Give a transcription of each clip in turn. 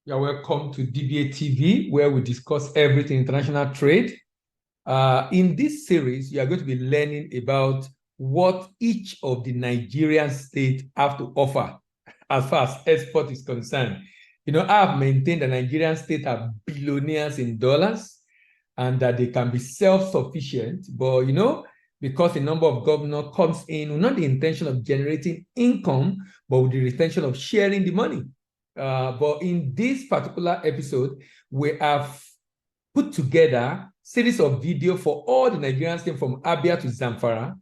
You're welcome to DBA TV, where we discuss everything international trade. In this series, you are going to be learning about what each of the Nigerian states have to offer as far as export is concerned. I have maintained that Nigerian states are billionaires in dollars and that they can be self-sufficient, but because the number of governors comes in with not the intention of generating income, but with the intention of sharing the money. But in this particular episode, we have put together series of video for all the Nigerian states from Abia to Zamfara,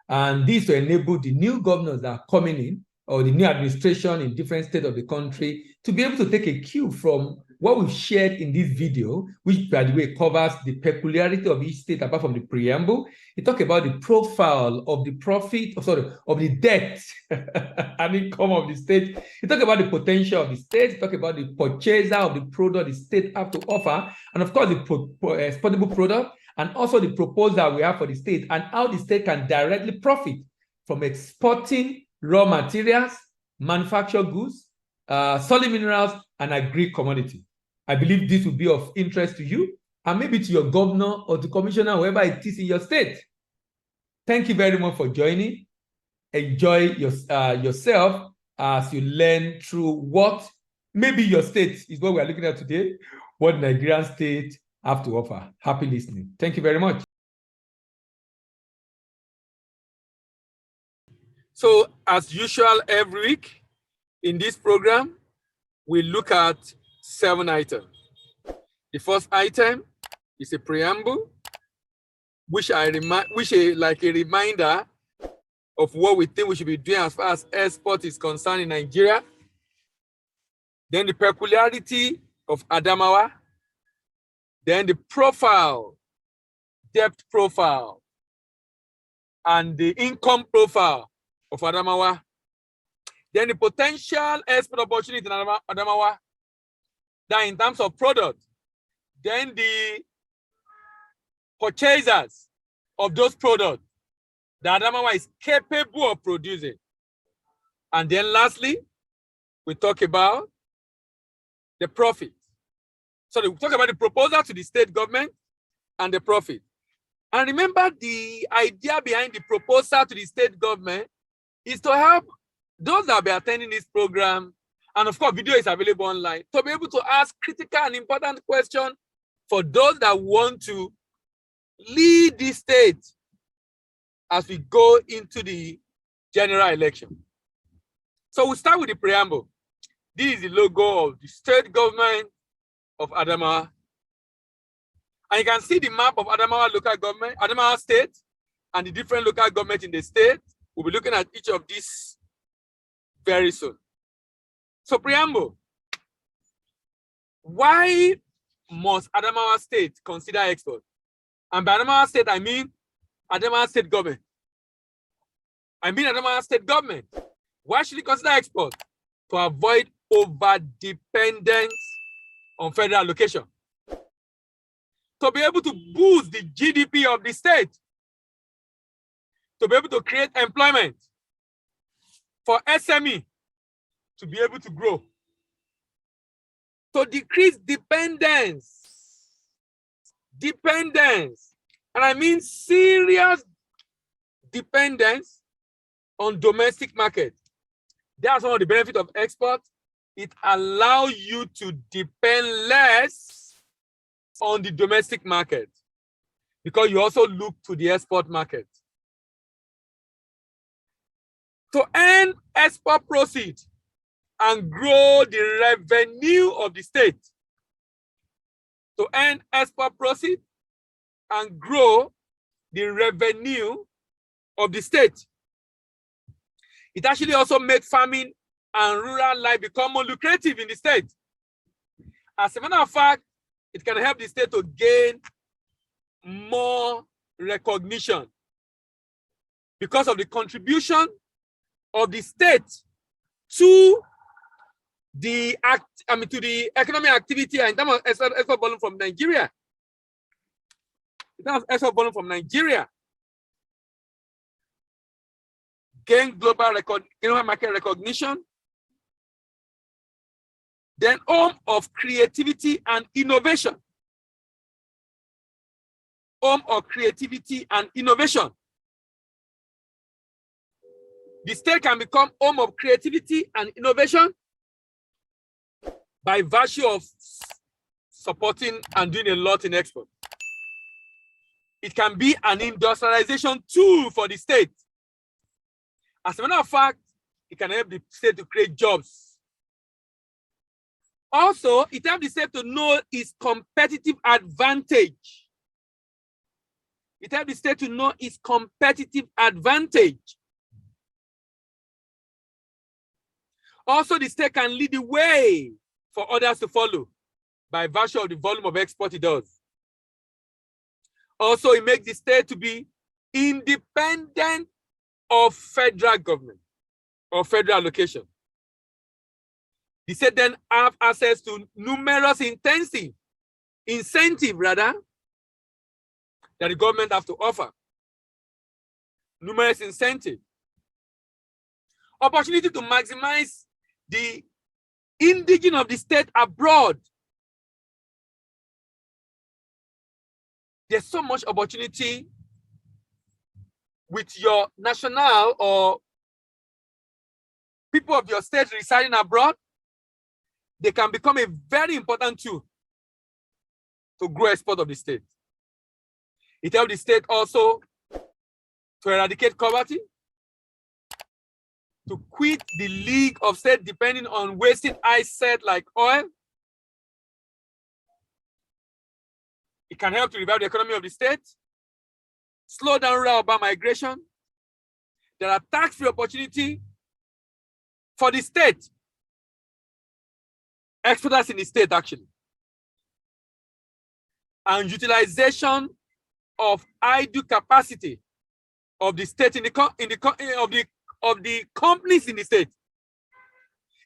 and this to enable the new governors that are coming in or the new administration in different states of the country to be able to take a cue from what we've shared in this video, which, by the way, covers the peculiarity of each state apart from the preamble. It talks about the profile of the profit, of the debt and income of the state. It talks about the potential of the state. It talks about the purchaser of the product the state have to offer, and of course, the exportable product, and also the proposal we have for the state and how the state can directly profit from exporting raw materials, manufactured goods, solid minerals, and agri commodity. I believe this will be of interest to you and maybe to your governor or to commissioner, whoever it is in your state. Thank you very much for joining. Enjoy yourself as you learn through what maybe your state is what we're looking at today, what Nigerian state have to offer. Happy listening. Thank you very much. So, as usual, every week in this program, we look at 7 items. The first item is a preamble, which is like a reminder of what we think we should be doing as far as export is concerned in Nigeria. Then the peculiarity of Adamawa. Then the profile, depth profile, and the income profile of Adamawa. Then the potential export opportunity in Adamawa, that in terms of product. Then the purchasers of those products that Adamawa is capable of producing. And then lastly, we talk about the profit. So we talk about the proposal to the state government and the profit. And remember, the idea behind the proposal to the state government is to help those that will be attending this program, and of course, video is available online, to be able to ask critical and important questions for those that want to lead the state as we go into the general election. So we'll start with the preamble. This is the logo of the state government of Adamawa. And you can see the map of Adamawa local government, Adamawa state, and the different local government in the state. We'll be looking at each of these very soon. So preamble. Why must Adamawa state consider export? And by Adamawa state, I mean Adamawa state government. Adamawa state government. Why should it consider export? To avoid over-dependence on federal allocation. To be able to boost the GDP of the state. To be able to create employment for SME to be able to grow. To decrease dependence. And I mean serious dependence on domestic market. That's one of the benefits of export. It allows you to depend less on the domestic market because you also look to the export market. To earn export proceeds and grow the revenue of the state. To earn export proceeds and grow the revenue of the state. It actually also makes farming and rural life become more lucrative in the state. As a matter of fact, it can help the state to gain more recognition because of the contribution of the state to the economic activity in terms of export volume from Nigeria. In terms of export volume from Nigeria, gain global market recognition, Then home of creativity and innovation. Home of creativity and innovation. The state can become home of creativity and innovation by virtue of supporting and doing a lot in export. It can be an industrialization tool for the state. As a matter of fact, it can help the state to create jobs. Also, it helps the state to know its competitive advantage. It helps the state to know its competitive advantage. Also, the state can lead the way for others to follow by virtue of the volume of export it does. Also, it makes the state to be independent of federal government or federal allocation. The state then have access to numerous incentive that the government have to offer. Numerous incentive. Opportunity to maximize the indigenous of the state abroad. There's so much opportunity with your national or people of your state residing abroad. They can become a very important tool to grow export of the state. It helps the state also to eradicate poverty, to quit the league of state depending on wasted asset like oil. It can help to revive the economy of the state, slow down rural urban migration. There are tax-free opportunity for the state, exporters in the state actually, and utilization of idle capacity of the state of the companies in the state.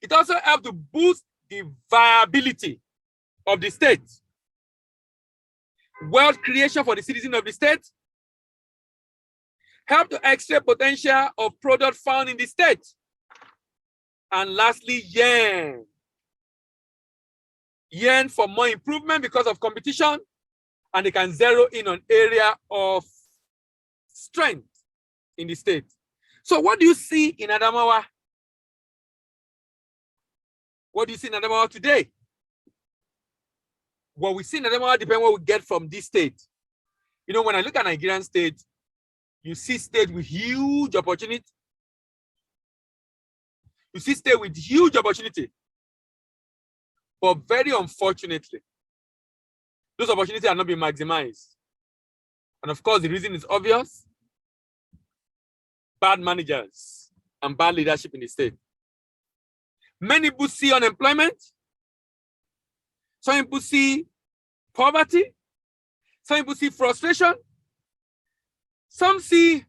It also helps to boost the viability of the state. Wealth creation for the citizens of the state. Help to extract potential of product found in the state. And lastly, yearn for more improvement because of competition, and they can zero in on area of strength in the state. So what do you see in Adamawa? What do you see in Adamawa today? What we see in Adamawa depends on what we get from this state. You know, when I look at Nigerian state, you see state with huge opportunity. You see state with huge opportunity. But very unfortunately, those opportunities are not being maximized. And of course, the reason is obvious. Bad managers and bad leadership in the state. Many people see unemployment. Some people see poverty. Some people see frustration. Some see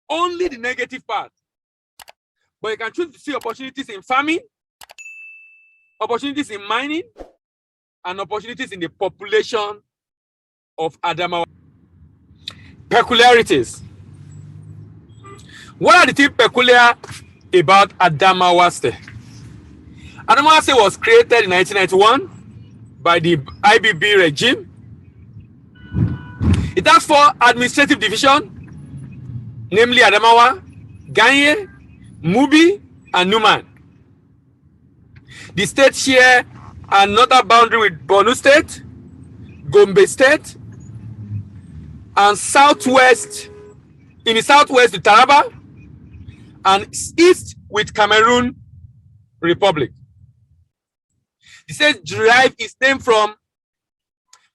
only the negative part. But you can choose to see opportunities in farming, opportunities in mining, and opportunities in the population of Adamawa. Peculiarities. What are the things peculiar about Adamawa State? Adamawa State was created in 1991 by the IBB regime. It has 4 administrative divisions, namely Adamawa, Ganye, Mubi, and Numan. The state share another boundary with Borno State, Gombe State, and southwest, in the southwest to Taraba, and east with Cameroon Republic. The state derived its name from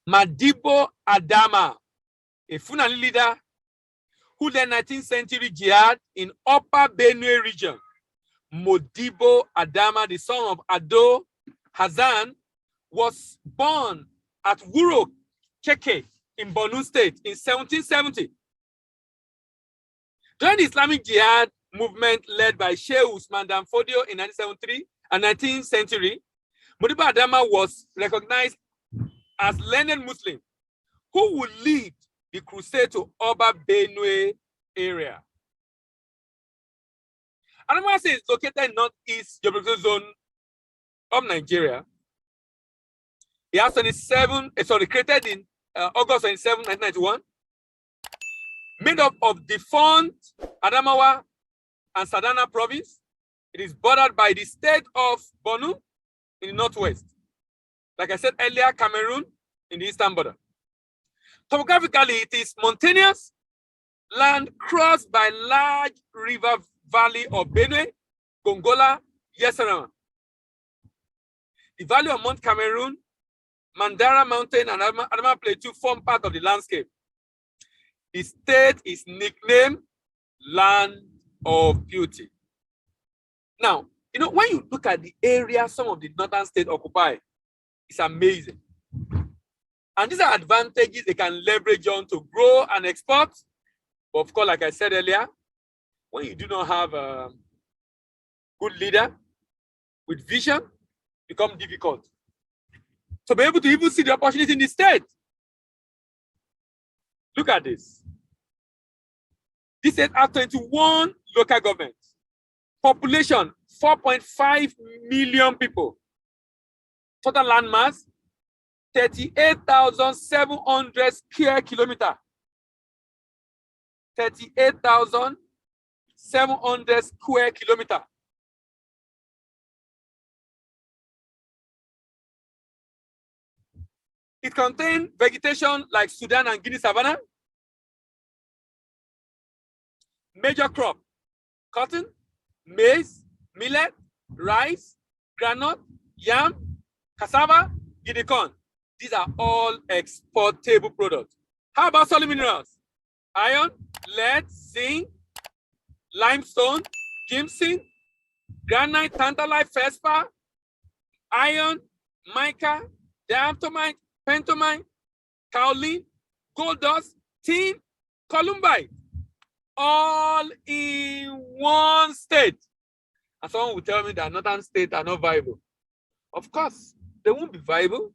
Madibo Adama, a Fulani leader who led 19th century jihad in Upper Benue region. Modibo Adama, the son of Ado Hassan, was born at Wuro Keke in Borno State in 1770. During the Islamic Jihad movement led by Sheikh Usman Dan Fodio in 1973 and 19th century, Modibo Adama was recognized as learned Muslim who would lead the crusade to Upper Benue area. Adamawa State is located in northeast geographical zone of Nigeria. It has created in August 27, 1991, made up of defunct Adamawa and Sadana province. It is bordered by the state of Borno in the northwest. Like I said earlier, Cameroon in the eastern border. Topographically, it is mountainous land crossed by large river valley of Benue, Gongola, Yeserama. The valley of Mount Cameroon, Mandara Mountain, and Adamawa Plateau form part of the landscape. The state is nicknamed Land of Beauty. Now, when you look at the area some of the northern states occupy, it's amazing. And these are advantages they can leverage on to grow and export. But of course, like I said earlier, when you do not have a good leader with vision, it becomes difficult to be able to even see the opportunity in the state. Look at this. This state has 21 local governments. Population, 4.5 million people. Total land mass, 38,700 square kilometers. 38,700 square kilometers. It contains vegetation like Sudan and Guinea savanna. Major crop, cotton, maize, millet, rice, groundnut, yam, cassava, guinea corn. These are all exportable products. How about solid minerals? Iron, lead, zinc, limestone, gypsum, granite, tantalite, feldspar, iron, mica, diatomite, pentomite, kaolin, gold dust, tin, columbite, all in one state. And someone will tell me that northern states are not viable. Of course, they won't be viable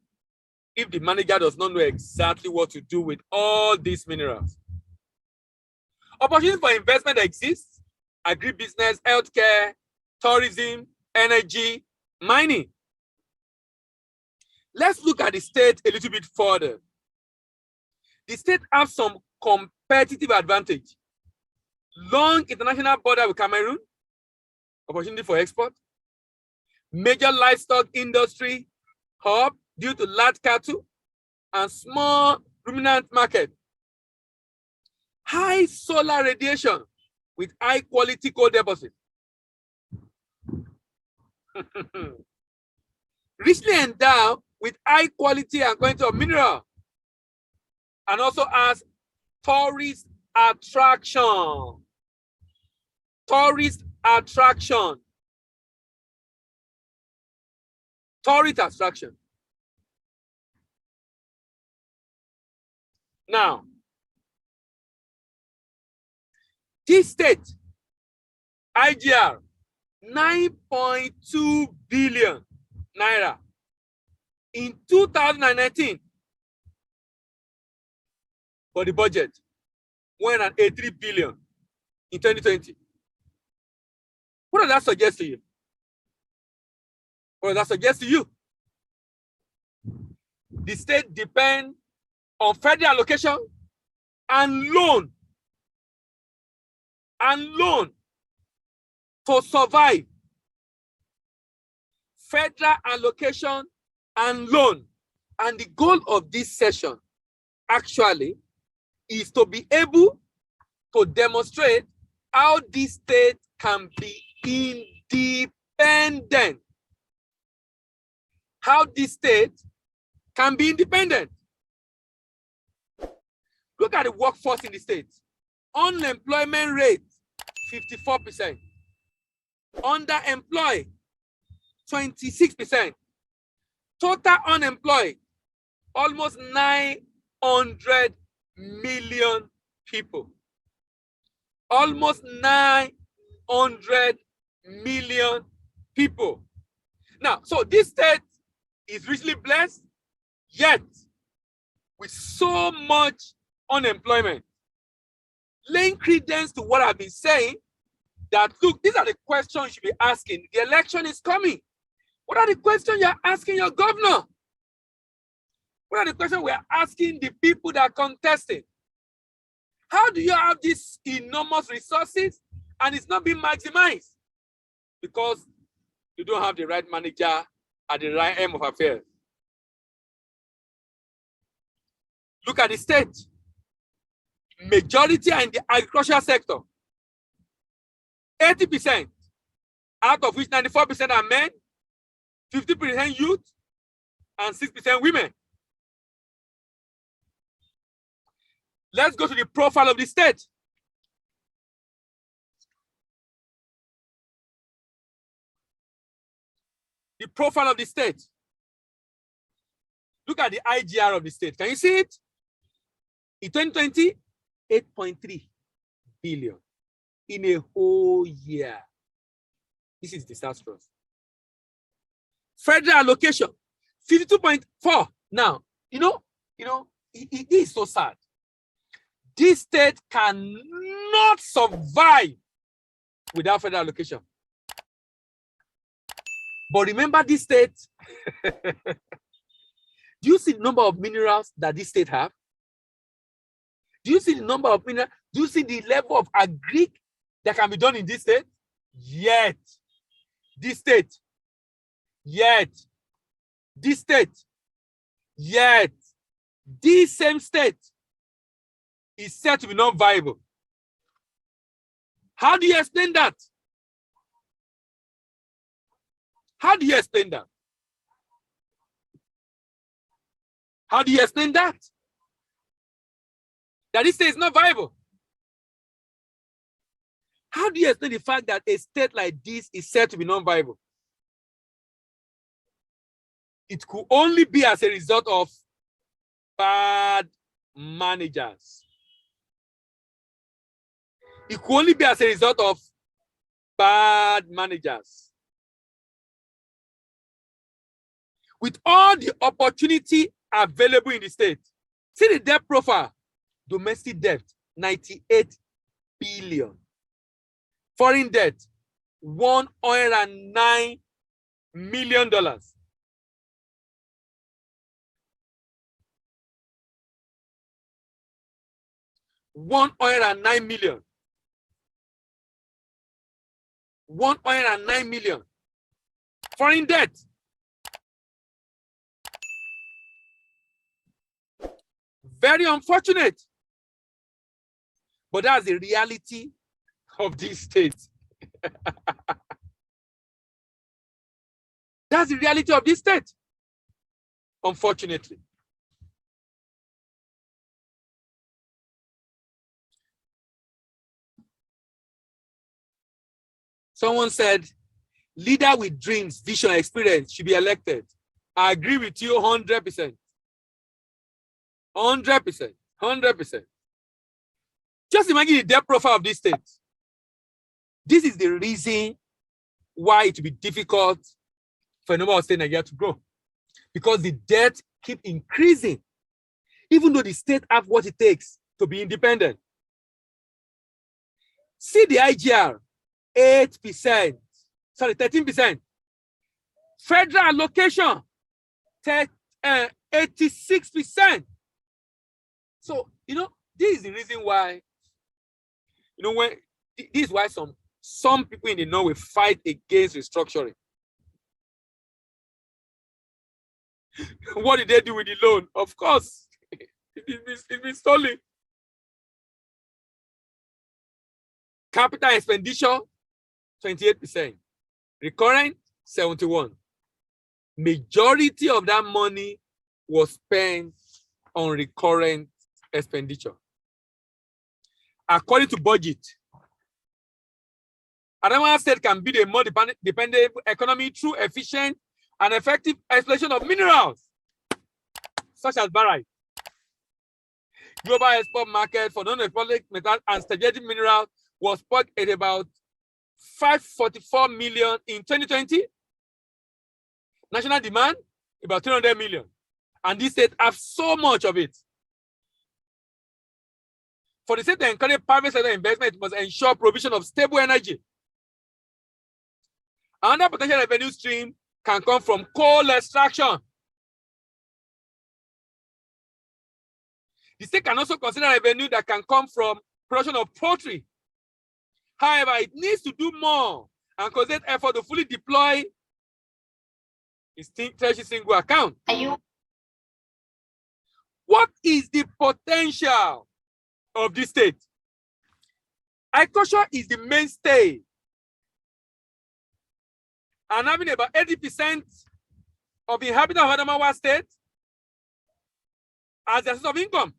if the manager does not know exactly what to do with all these minerals. Opportunities for investment exist: agribusiness, healthcare, tourism, energy, mining. Let's look at the state a little bit further. The state has some competitive advantage. Long international border with Cameroon, opportunity for export. Major livestock industry hub due to large cattle and small ruminant market. High solar radiation with high quality coal deposit. Richly endowed with high quality and quantity of mineral, and also has tourist attraction. Tourist attraction. Tourist attraction. Now, this state, IGR, 9.2 billion naira in 2019 for the budget, 183 billion in 2020. What does that suggest to you? What does that suggest to you? The state depends on federal allocation and loan to survive. Federal allocation and loan. And the goal of this session actually is to be able to demonstrate how this state can be independent. How this state can be independent. Look at the workforce in the state. Unemployment rate, 54%. Underemployed, 26%. Total unemployed, almost 900 million people. Almost 900 million people. Now, so this state is richly blessed, yet with so much unemployment. Laying credence to what I've been saying, that, look, these are the questions you should be asking. The election is coming. What are the questions you're asking your governor? What are the questions we're asking the people that are contesting? How do you have these enormous resources and it's not being maximized? Because you don't have the right manager at the right end of affairs. Look at the state. Majority are in the agricultural sector. 80%, out of which 94% are men, 50% youth, and 6% women. Let's go to the profile of the state. The profile of the state. Look at the IGR of the state. Can you see it? In 2020, 8.3 billion in a whole year. This is disastrous. Federal allocation, 52.4. Now, it is so sad. This state cannot survive without federal allocation. But remember this state, do you see the number of minerals that this state have? Do you see the number of minerals? Do you see the level of agri that can be done in this state? Yet, this state, yet, this state, yet, this same state is said to be non-viable. How do you explain that? How do you explain that? How do you explain that? That this state is not viable. How do you explain the fact that a state like this is said to be non-viable? It could only be as a result of bad managers. It could only be as a result of bad managers. With all the opportunity available in the state, see the debt profile. Domestic debt, 98 billion. Foreign debt, $109 million. $109 million. $109 million. Foreign debt. Very unfortunate. But that's the reality of this state. That's the reality of this state, unfortunately. Someone said, leader with dreams, vision, experience should be elected. I agree with you 100%. 100%. 100%. Just imagine the debt profile of this state. This is the reason why it will be difficult for a number of states in Nigeria to grow. Because the debt keeps increasing, even though the state have what it takes to be independent. See the IGR, 8%, sorry, 13%. Federal allocation, 86%. So, this is the reason why, this is why some people in the North will fight against restructuring. What did they do with the loan? Of course, it's been stolen. Capital expenditure, 28%. Recurrent, 71%. Majority of that money was spent on recurrent expenditure. According to budget, Adamawa State can build a more dependable economy through efficient and effective exploitation of minerals, such as barite. Global export market for non-exported metal and strategic minerals was put at about 544 million in 2020. National demand, about 300 million. And this state have so much of it. For the state to encourage private sector investment, it must ensure provision of stable energy Another potential revenue stream can come from coal extraction. The state can also consider revenue that can come from production of poultry. However, it needs to do more and concentrate effort to fully deploy its treasury single account. What is the potential of this state? Agriculture is the mainstay, and having about 80% of the inhabitants of Adamawa state as their source of income.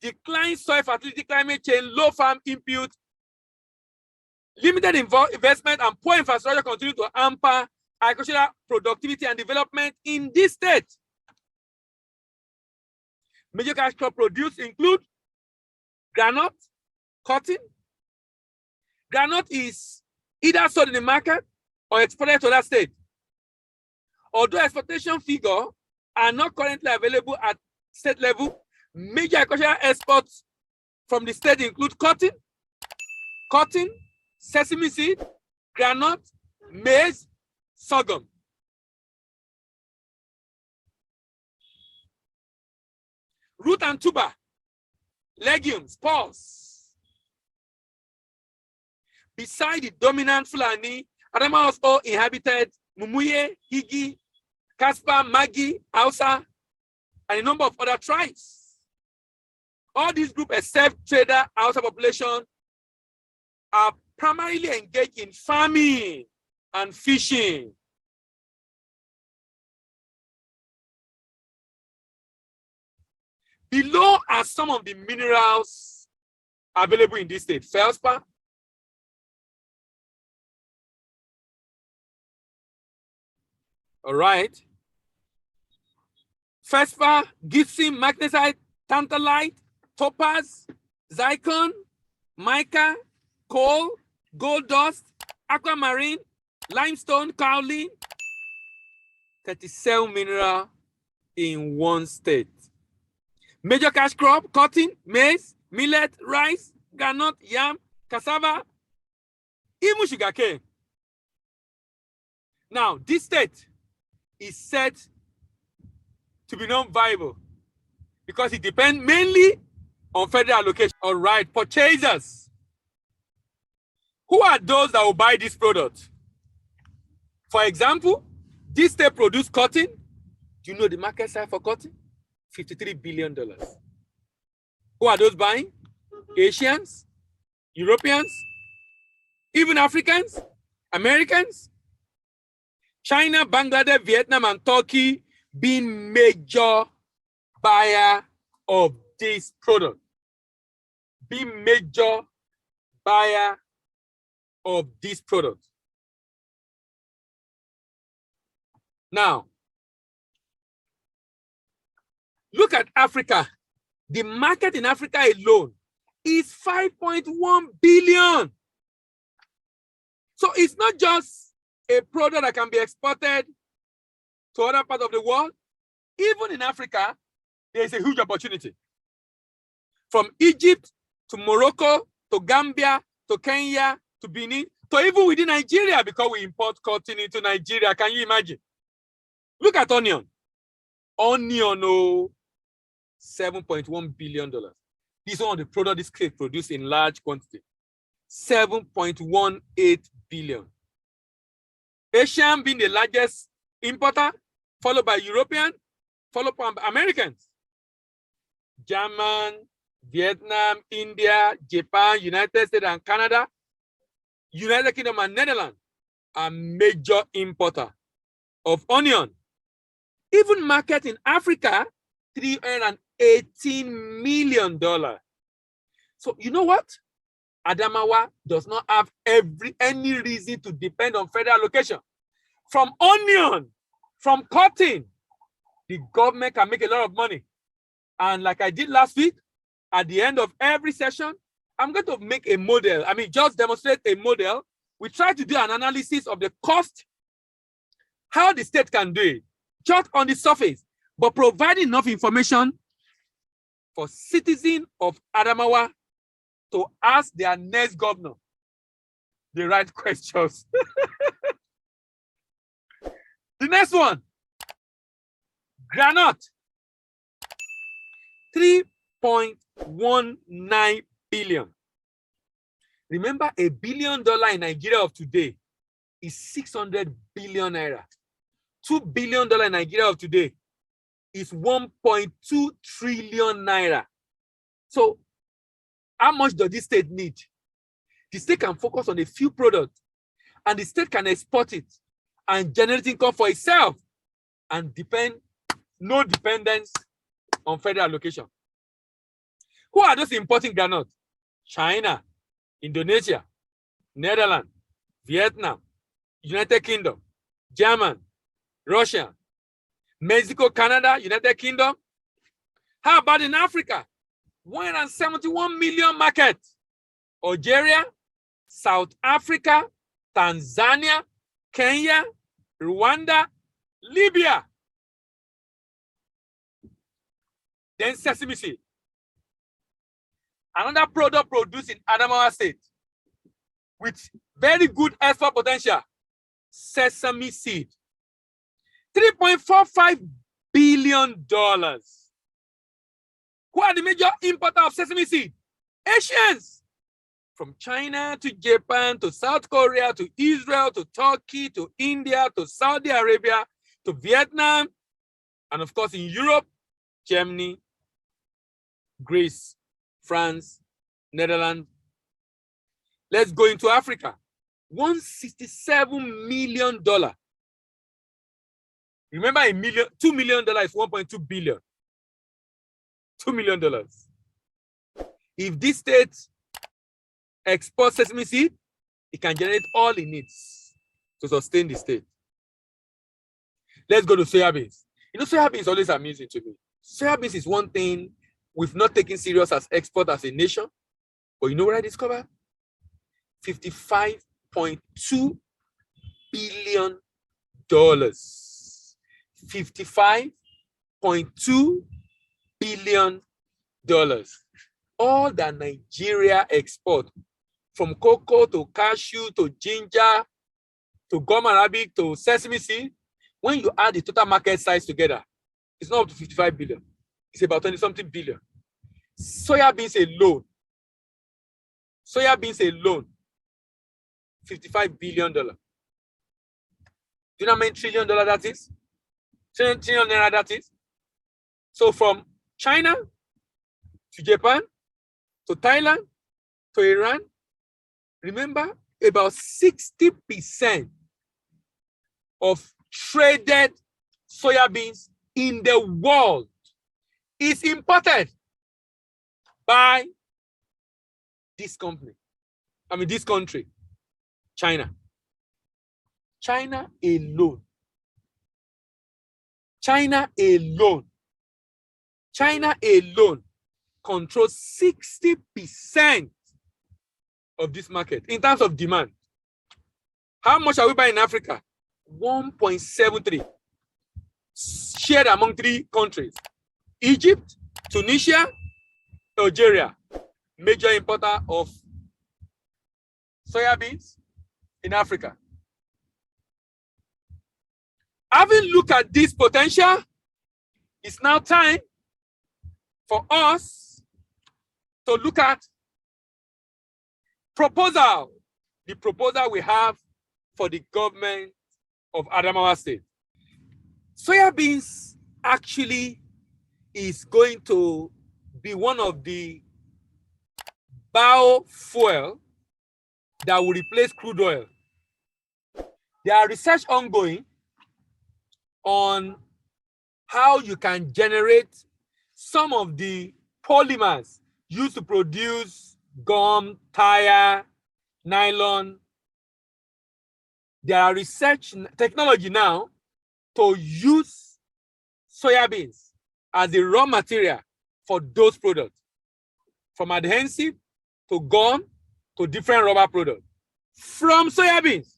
Decline soil fertility, climate change, low farm input, limited investment, and poor infrastructure continue to hamper agricultural productivity and development in this state. Major cash crop produced include groundnut, cotton. Groundnut is either sold in the market or exported to that state. Although exportation figures are not currently available at state level, major agricultural exports from the state include cotton, sesame seed, groundnut, maize, sorghum. Root and tuber, legumes, pulse. Beside the dominant Fulani, Adamawa also inhabited Mumuye, Higi, Kaspa, Magi, Hausa, and a number of other tribes. All these groups, except trader Hausa population, are primarily engaged in farming and fishing. Below are some of the minerals available in this state. Feldspar, all right. Feldspar, gypsum, magnesite, tantalite, topaz, zircon, mica, coal, gold dust, aquamarine, limestone, kaolin. 37 minerals in one state. Major cash crop, cotton, maize, millet, rice, groundnut, yam, cassava, even sugarcane. Now, this state is said to be non-viable because it depends mainly on federal allocation. All right, purchasers. Who are those that will buy this product? For example, this state produce cotton. Do you know the market size for cotton? $53 billion. Who are those buying? Asians, Europeans, even Africans, Americans, China, Bangladesh, Vietnam, and Turkey being major buyer of this product. Being major buyer of this product. Now, look at Africa. The market in Africa alone is 5.1 billion. So it's not just a product that can be exported to other parts of the world. Even in Africa, there's a huge opportunity. From Egypt to Morocco to Gambia to Kenya to Benin to even within Nigeria, because we import cotton into Nigeria. Can you imagine? Look at onion. Onion, oh, $7.1 billion. This is one of the products this state produce in large quantity. 7.18 billion. Asian being the largest importer, followed by European, followed by Americans. German, Vietnam, India, Japan, United States and Canada, United Kingdom and Netherlands are major importer of onion. Even market in Africa, $318 million. So you know what? Adamawa does not have any reason to depend on federal allocation. From onion, from cotton, the government can make a lot of money. And like I did last week, at the end of every session, I'm going to make a model. I mean, just demonstrate a model. We try to do an analysis of the cost, how the state can do it, just on the surface, but provide enough information for citizens of Adamawa to ask their next governor the right questions. The next one, granite, 3.19 billion. Remember, $1 billion in Nigeria of today is 600 billion naira. $2 billion in Nigeria of today is 1.2 trillion naira. So, how much does this state need? The state can focus on a few products, and the state can export it and generate income for itself, and no dependence on federal allocation. Who are those importing granite? China, Indonesia, Netherlands, Vietnam, United Kingdom, Germany, Russia, Mexico, Canada, United Kingdom. How about in Africa? 171 million market. Algeria, South Africa, Tanzania, Kenya, Rwanda, Libya. Then sesame seed. Another product produced in Adamawa State with very good export potential, sesame seed. $3.45 billion. Who are the major importers of sesame seed? Asians. From China to Japan to South Korea to Israel to Turkey to India to Saudi Arabia to Vietnam, and of course in Europe, Germany, Greece, France, Netherlands. Let's go into Africa. $167 million. Remember, $2 million is 1.2 billion. $2 million. If this state exports sesame seed, it can generate all it needs to sustain the state. Let's go to soybeans. You know, soybeans is always amusing to me. Soybeans is one thing we've not taken serious as export as a nation. But you know what I discovered? $55.2 billion. $55.2 billion. All that Nigeria export, from cocoa to cashew to ginger to gum arabic to sesame seed, when you add the total market size together, it's not up to 55 billion. It's about 20-something billion. Soybeans alone, $55 billion. Do you know how many $1 trillion that is? Trillion naira that is? So from China to Japan to Thailand to Iran, remember, about 60% of traded soybeans in the world is imported by this company. This country, China. China alone controls 60% of this market in terms of demand. How much are we buying in Africa? 1.73, shared among 3 countries: Egypt, Tunisia, Algeria, major importer of soybeans in Africa. Having looked at this potential, it's now time for us to look at the proposal we have for the government of Adamawa State. Soybeans actually is going to be one of the biofuel that will replace crude oil. There are research ongoing on how you can generate some of the polymers used to produce gum, tire, nylon. There are research technology now to use soybeans as a raw material for those products, from adhesive to gum to different rubber products from soybeans.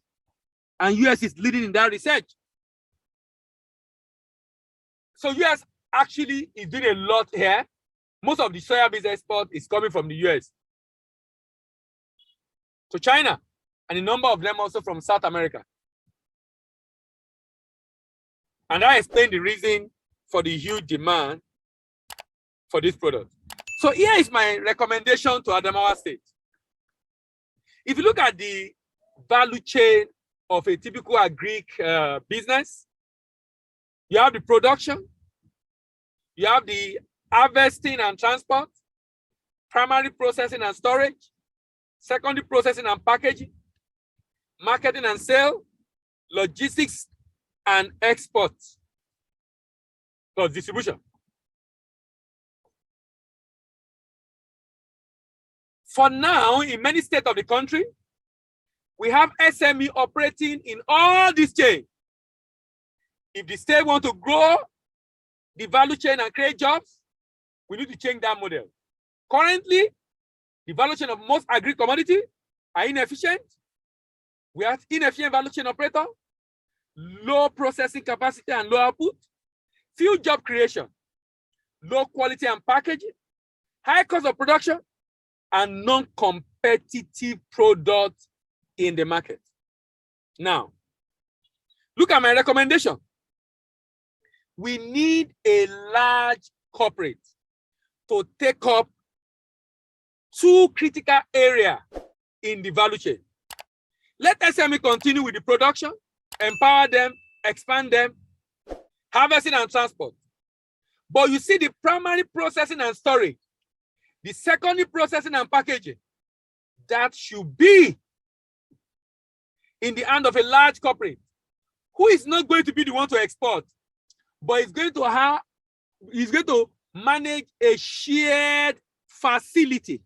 And US is leading in that research. So US actually is doing a lot here. Most of the soybeans export is coming from the US to China and a number of them also from South America. And I explained the reason for the huge demand for this product. So here is my recommendation to Adamawa State. If you look at the value chain of a typical agric business, you have the production, you have the harvesting and transport, primary processing and storage, secondary processing and packaging, marketing and sale, logistics and export, plus distribution. For now, in many states of the country, we have SME operating in all these chains. If the state want to grow the value chain and create jobs, we need to change that model. Currently, the value chain of most agri-commodity are inefficient. We have inefficient value chain operator, low processing capacity and low output, few job creation, low quality and packaging, high cost of production, and non-competitive product in the market. Now, look at my recommendation. We need a large corporate to take up two critical areas in the value chain. Let SME continue with the production, empower them, expand them, harvesting and transport. But you see the primary processing and storage, the secondary processing and packaging, that should be in the hand of a large corporate who is not going to be the one to export, but is going to manage a shared facility.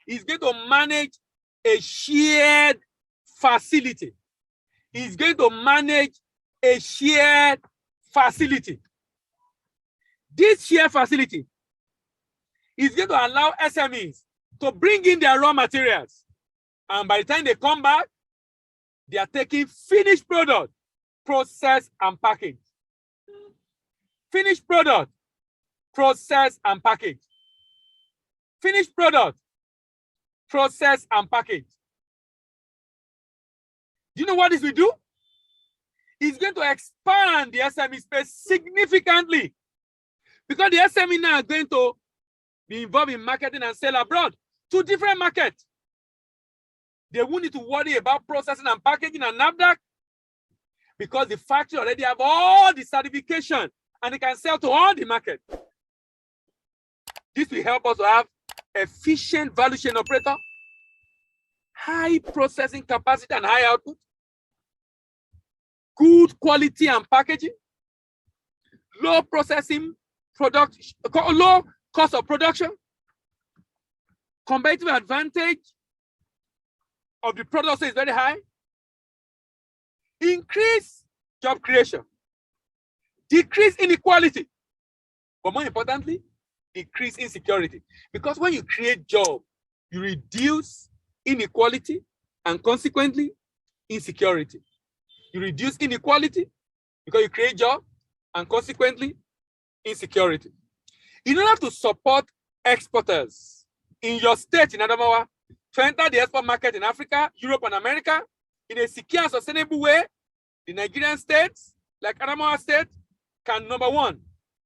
He's going to manage a shared facility. He's going to manage a shared facility. This shared facility is going to allow SMEs to bring in their raw materials. And by the time they come back, they are taking finished product, process and package. Finished product, process and package. Finished product, process and package. Do you know what this will do? It's going to expand the SME space significantly, because the SME now are going to be involved in marketing and sell abroad to different markets. They won't need to worry about processing and packaging and NAFDAC, because the factory already have all the certification and they can sell to all the market. This will help us to have efficient value chain operator, high processing capacity and high output, good quality and packaging, low processing product, low cost of production, competitive advantage of the product is very high, increase job creation, decrease inequality, but more importantly, decrease insecurity. Because when you create job, you reduce inequality and consequently insecurity. You reduce inequality because you create job and consequently insecurity. In order to support exporters in your state in Adamawa to enter the export market in Africa, Europe, and America in a secure and sustainable way, the Nigerian states, like Adamawa State, can, number one,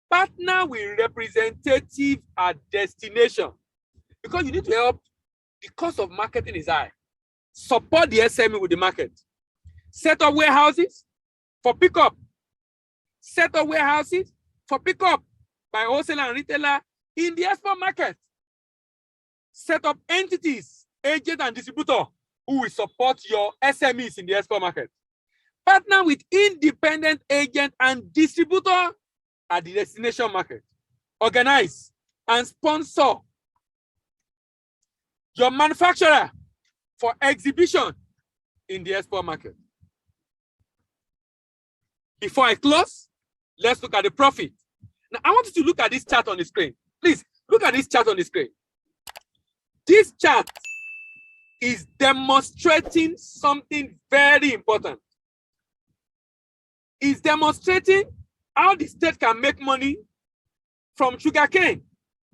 partner with representative at destination, because you need to help. The cost of marketing is high. Support the SME with the market. Set up warehouses for pickup. Set up warehouses for pickup by wholesaler and retailer in the export market. Set up entities, agent and distributor, who will support your SMEs in the export market. Partner with independent agent and distributor at the destination market. Organize and sponsor your manufacturer for exhibition in the export market. Before I close, let's look at the profit. Now, I want you to look at this chart on the screen. Please, look at this chart on the screen. This chart is demonstrating something very important. It's demonstrating how the state can make money from sugarcane,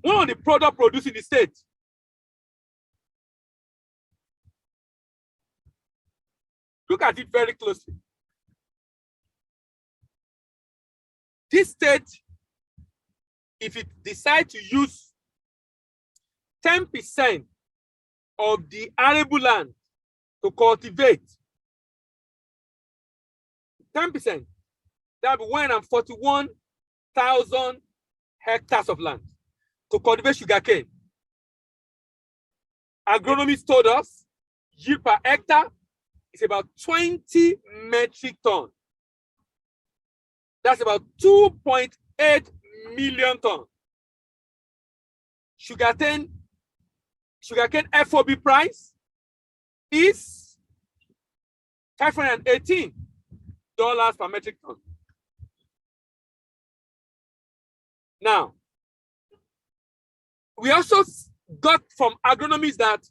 one of the products produced in the state. Look at it very closely. This state, if it decides to use 10% of the arable land to cultivate, 10%, that would be 141,000 hectares of land to cultivate sugarcane. Agronomists told us yield per hectare is about 20 metric tons. That's about 2.8 million tons. Sugarcane FOB price is $518 per metric ton. Now, we also got from agronomists that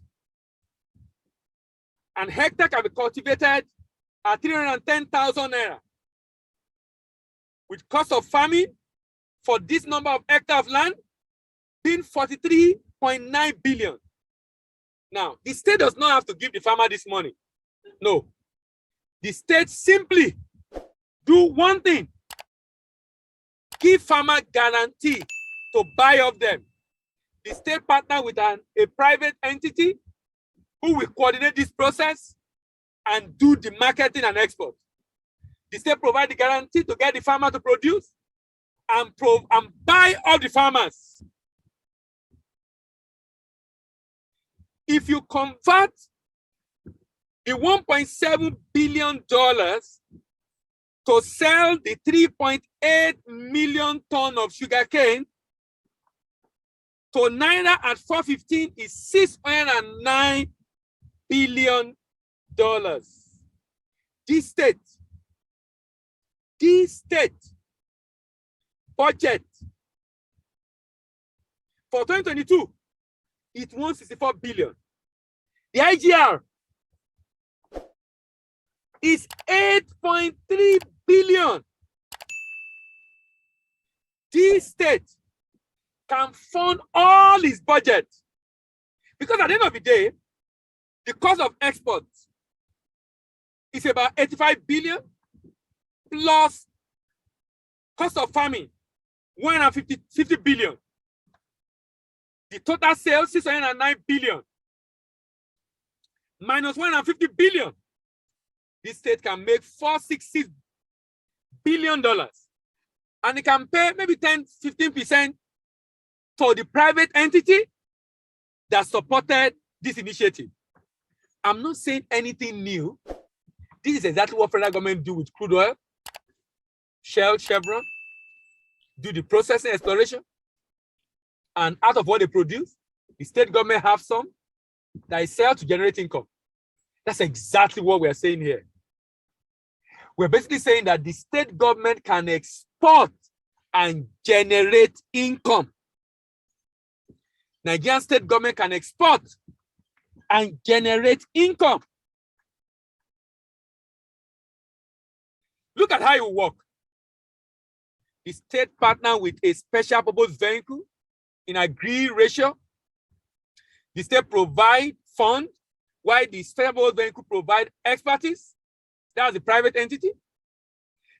an hectare can be cultivated at 310,000 naira, with cost of farming for this number of hectares of land being 43.9 billion. Now, the state does not have to give the farmer this money. No. The state simply do one thing: give farmer guarantee to buy off them. The state partner with a private entity who will coordinate this process and do the marketing and export. The state provide the guarantee to get the farmer to produce and buy off the farmers. If you convert the $1.7 billion to sell the 3.8 million ton of sugarcane to naira at 415 is $609 billion. This state budget for 2022, it won 64 billion. The IGR is 8.3 billion. This state can fund all its budget, because at the end of the day, the cost of export is about 85 billion plus cost of farming 150 billion. The total sales 609 billion minus 150 billion. This state can make $466 billion, and it can pay maybe 10-15% to the private entity that supported this initiative. I'm not saying anything new. This is exactly what federal government do with crude oil. Shell, Chevron, do the processing, exploration, and out of what they produce, the state government have some that is sell to generate income. That's exactly what we are saying here. We're basically saying that the state government can export and generate income. Nigerian state government can export and generate income. Look at how it will work. The state partner with a special purpose vehicle in agreed ratio. The state provide fund, while the special purpose vehicle provide expertise. That's the private entity.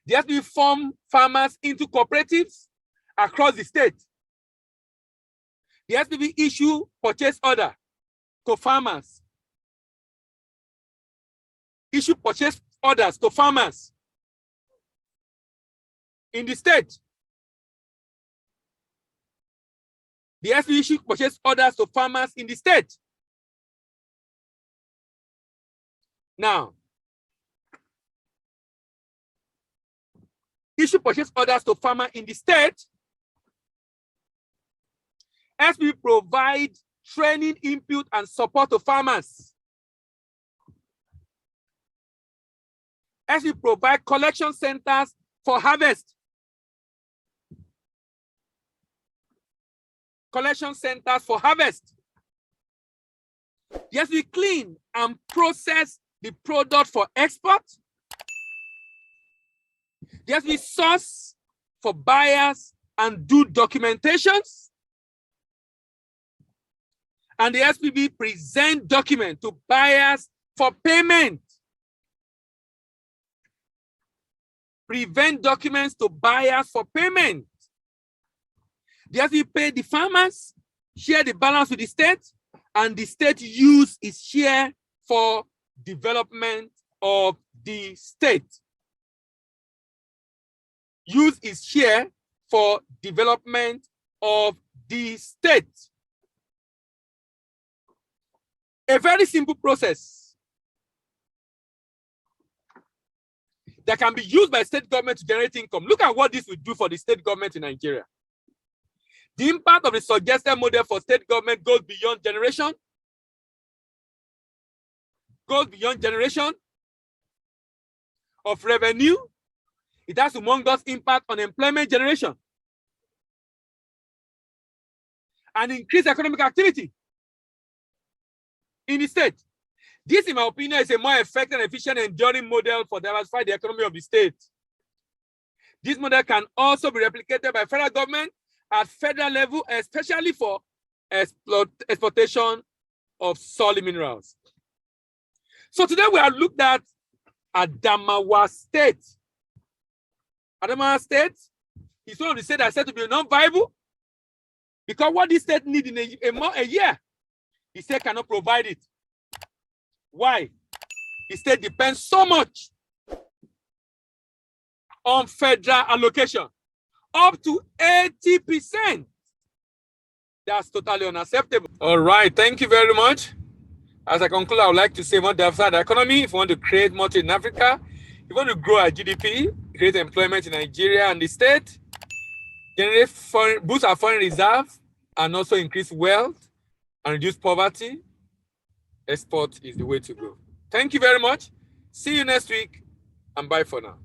They have to form farmers into cooperatives across the state. The SPB issue purchase order to farmers. Issue purchase orders to farmers in the state. The SPB issue purchase orders to farmers in the state. Now, issue purchase orders to farmers in the state. SPB provide training, input, and support to farmers. SPB provide collection centers for harvest. Collection centers for harvest. Yes, we clean and process the product for export. Yes, we source for buyers and do documentations. And the SPB present document to buyers for payment. prevent documents to buyers for payment. They have to pay the farmers, share the balance with the state, and the state use its share for development of the state. Use its share for development of the state. A very simple process that can be used by state government to generate income. Look at what this will do for the state government in Nigeria. The impact of the suggested model for state government goes beyond generation. Of revenue. It has humongous impact on employment generation and increased economic activity in the state. This, in my opinion, is a more effective and efficient enduring model for diversifying the economy of the state. This model can also be replicated by federal government at federal level, especially for exploitation of solid minerals. So today we have looked at Adamawa State. Adamawa State is one of the states that are said to be non-viable because what this state needs in a year, the state cannot provide it. Why? The state depends so much on federal allocation, up to 80%. That's totally unacceptable. All right, thank you very much. As I conclude, I would like to say, want to diversify the economy. If you want to create more in Africa, if you want to grow our GDP, create employment in Nigeria and the state, generate boost our foreign reserve, and also increase wealth and reduce poverty, export is the way to go. Thank you very much. See you next week, and bye for now.